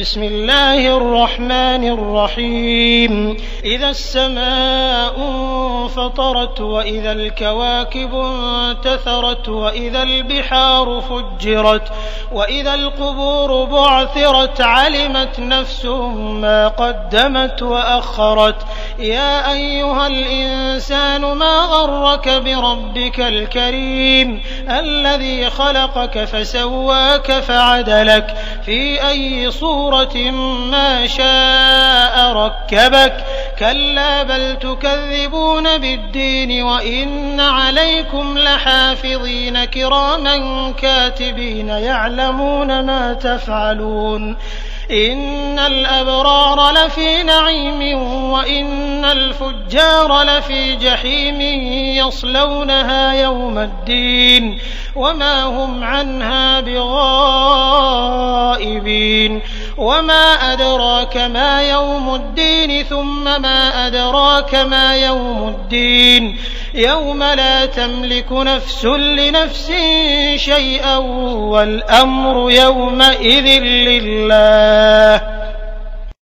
بسم الله الرحمن الرحيم إذا السماء انفطرت وإذا الكواكب انتثرت وإذا البحار فجرت وإذا القبور بعثرت علمت نفس ما قدمت وأخرت يا أيها الإنسان ما غرك بربك الكريم الذي خلقك فسواك فعدلك في أي صورة ما شاء ركبك كلا بل تكذبون بالدين وإن عليكم لحافظين كراما كاتبين يعلمون ما تفعلون إن الأبرار لفي نعيم وإن الفجار لفي جحيم يصلونها يوم الدين وما هم عنها بغائبين وما أدراك ما يوم الدين ثم ما أدراك ما يوم الدين يوم لا تملك نفس لنفس شيئا والأمر يومئذ لله